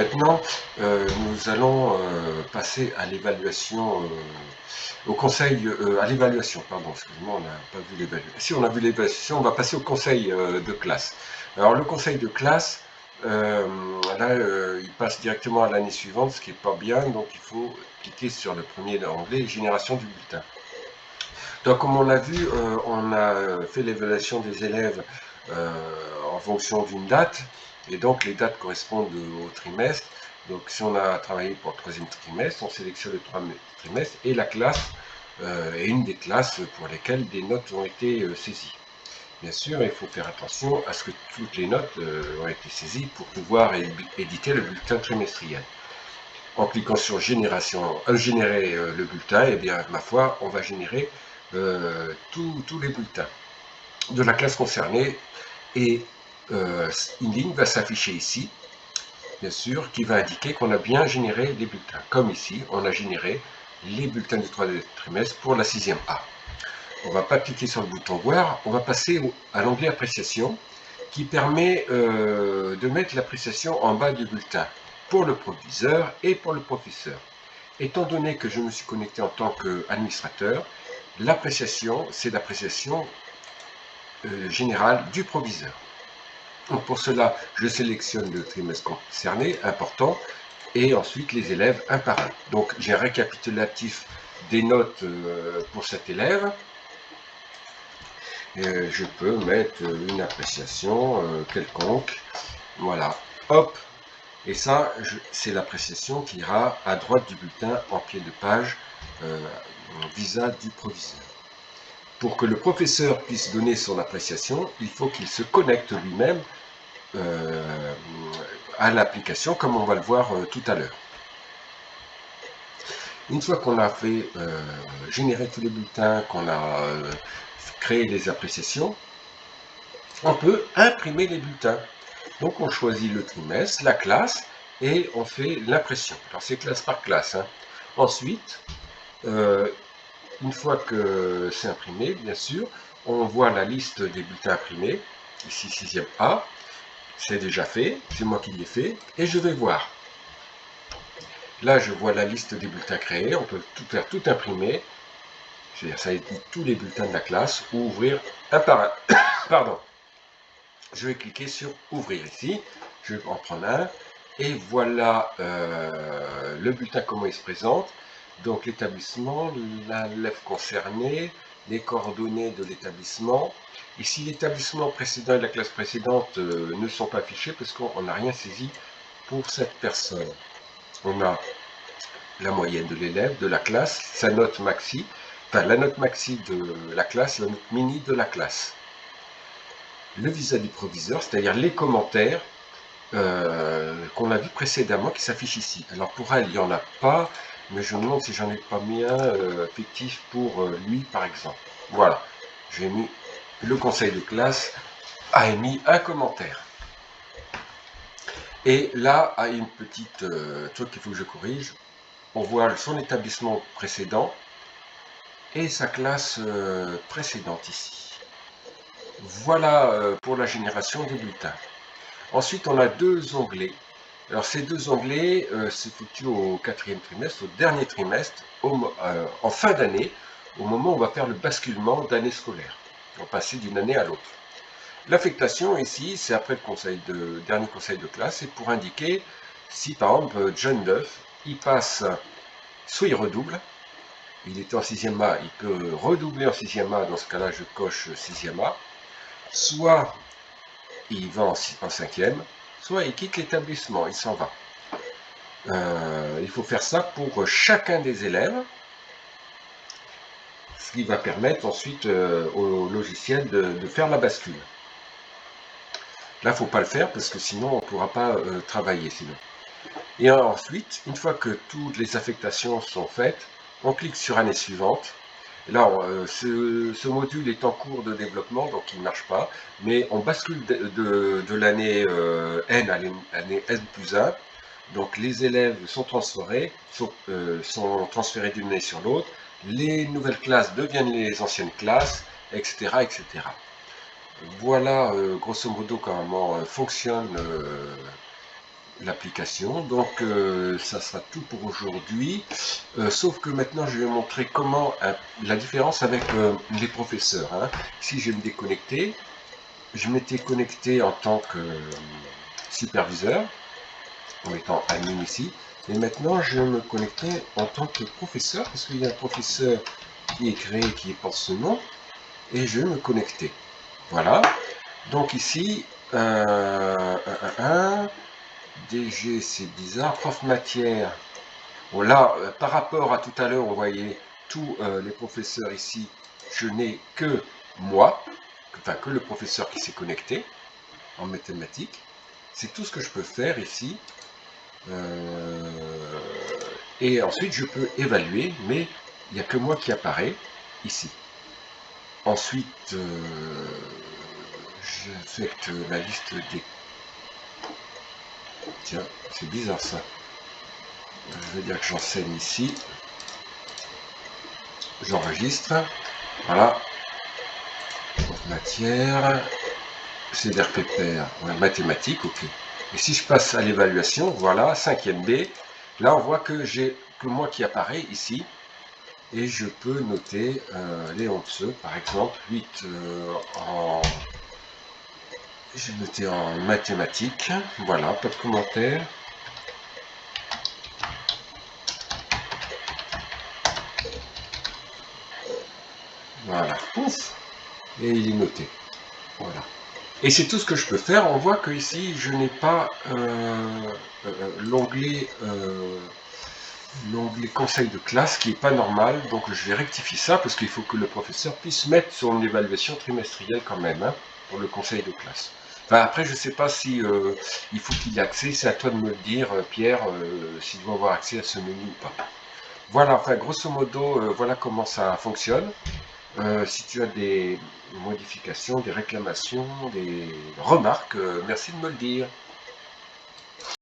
maintenant, nous allons passer à l'évaluation, au conseil, à l'évaluation, pardon, excusez-moi, on n'a pas vu l'évaluation. Si on a vu l'évaluation, on va passer au conseil de classe. Alors le conseil de classe, là, il passe directement à l'année suivante, ce qui n'est pas bien, donc il faut cliquer sur le premier onglet, génération du bulletin. Donc comme on a vu, on a fait l'évaluation des élèves en fonction d'une date, et donc les dates correspondent au trimestre. Donc si on a travaillé pour le troisième trimestre, on sélectionne le troisième trimestre et la classe est une des classes pour lesquelles des notes ont été saisies. Bien sûr, il faut faire attention à ce que toutes les notes ont été saisies pour pouvoir éditer le bulletin trimestriel. En cliquant sur générer le bulletin, et bien ma foi, on va générer tous les bulletins de la classe concernée, et une ligne va s'afficher ici, bien sûr, qui va indiquer qu'on a bien généré les bulletins. Comme ici, on a généré les bulletins du troisième trimestre pour la 6e A. On ne va pas cliquer sur le bouton voir, on va passer à l'onglet appréciation, qui permet de mettre l'appréciation en bas du bulletin pour le proviseur et pour le professeur. Étant donné que je me suis connecté en tant qu'administrateur, l'appréciation, c'est l'appréciation générale du proviseur. Donc pour cela, je sélectionne le trimestre concerné, important, et ensuite les élèves un par un. Donc j'ai un récapitulatif des notes pour cet élève. Et je peux mettre une appréciation quelconque. Voilà, hop. Et ça, c'est l'appréciation qui ira à droite du bulletin en pied de page visa du proviseur. Pour que le professeur puisse donner son appréciation, il faut qu'il se connecte lui-même à l'application, comme on va le voir tout à l'heure. Une fois qu'on a fait générer tous les bulletins, qu'on a créé les appréciations, on peut imprimer les bulletins. Donc on choisit le trimestre, la classe, et on fait l'impression. Alors c'est classe par classe. Hein. Ensuite, une fois que c'est imprimé, bien sûr, on voit la liste des bulletins imprimés. Ici 6e A, c'est déjà fait, c'est moi qui l'ai fait, et je vais voir. Là, je vois la liste des bulletins créés, on peut faire tout imprimer. C'est-à-dire, ça édite tous les bulletins de la classe, ou ouvrir un par un. Pardon. Je vais cliquer sur ouvrir ici, je vais en prendre un, et voilà le bulletin comment il se présente. Donc l'établissement, l'élève concerné, les coordonnées de l'établissement. Ici l'établissement précédent et la classe précédente ne sont pas affichés parce qu'on n'a rien saisi pour cette personne. On a la moyenne de l'élève, de la classe, sa note maxi, enfin la note maxi de la classe, la note mini de la classe. Le visa du proviseur, c'est-à-dire les commentaires qu'on a vu précédemment qui s'affichent ici. Alors pour elle, il n'y en a pas, mais je me demande si j'en ai pas mis un fictif pour lui par exemple. Voilà, j'ai mis le conseil de classe a émis un commentaire. Et là, a une petite truc qu'il faut que je corrige. On voit son établissement précédent et sa classe précédente ici. Voilà pour la génération des bulletins. Ensuite, on a deux onglets. Alors, ces deux onglets s'effectuent au 4e trimestre, au dernier trimestre, en fin d'année, au moment où on va faire le basculement d'année scolaire. On va passer d'une année à l'autre. L'affectation, ici, c'est après le dernier conseil de classe, c'est pour indiquer si, par exemple, John Duff, il passe, soit il redouble, il était en 6e A, il peut redoubler en 6e A, dans ce cas-là, je coche 6e A, soit il va en 5e, soit il quitte l'établissement, il s'en va. Il faut faire ça pour chacun des élèves, ce qui va permettre ensuite au logiciel de faire la bascule. Là, il ne faut pas le faire parce que sinon on ne pourra pas travailler sinon. Et ensuite, une fois que toutes les affectations sont faites, on clique sur année suivante. Là, ce module est en cours de développement, donc il ne marche pas, mais on bascule de l'année N à l'année N plus 1. Donc les élèves sont transférés d'une année sur l'autre, les nouvelles classes deviennent les anciennes classes, etc. etc. Voilà grosso modo comment fonctionne l'application. Donc ça sera tout pour aujourd'hui. Sauf que maintenant je vais montrer comment la différence avec les professeurs. Hein. Si je vais me déconnecter, je m'étais connecté en tant que superviseur, en mettant admin ici. Et maintenant je vais me connecter en tant que professeur, parce qu'il y a un professeur qui est créé, qui porte ce nom, et je vais me connecter. Voilà. Donc ici, DG, c'est bizarre, prof matière. Bon là, par rapport à tout à l'heure, on voyait tous les professeurs ici, je n'ai que moi, enfin que le professeur qui s'est connecté en mathématiques. C'est tout ce que je peux faire ici. Et ensuite, je peux évaluer, mais il n'y a que moi qui apparaît ici. Ensuite, j'affecte la liste des... Tiens, c'est bizarre ça. Je vais dire que j'enseigne ici. J'enregistre. Voilà. Donc, matière. CDR-PPR. Ouais, mathématiques, ok. Et si je passe à l'évaluation, voilà, 5e B. Là, on voit que j'ai que moi qui apparaît ici. Et je peux noter les 11, par exemple, 8 en... J'ai noté en mathématiques. Voilà, pas de commentaires. Voilà, pouf, et il est noté. Voilà. Et c'est tout ce que je peux faire. On voit que ici, je n'ai pas l'onglet conseil de classe qui n'est pas normal. Donc je vais rectifier ça parce qu'il faut que le professeur puisse mettre son évaluation trimestrielle quand même hein, pour le conseil de classe. Enfin, après, je ne sais pas si il faut qu'il y ait accès. C'est à toi de me le dire, Pierre, s'il doit avoir accès à ce menu ou pas. Voilà, enfin, grosso modo, voilà comment ça fonctionne. Si tu as des modifications, des réclamations, des remarques, merci de me le dire.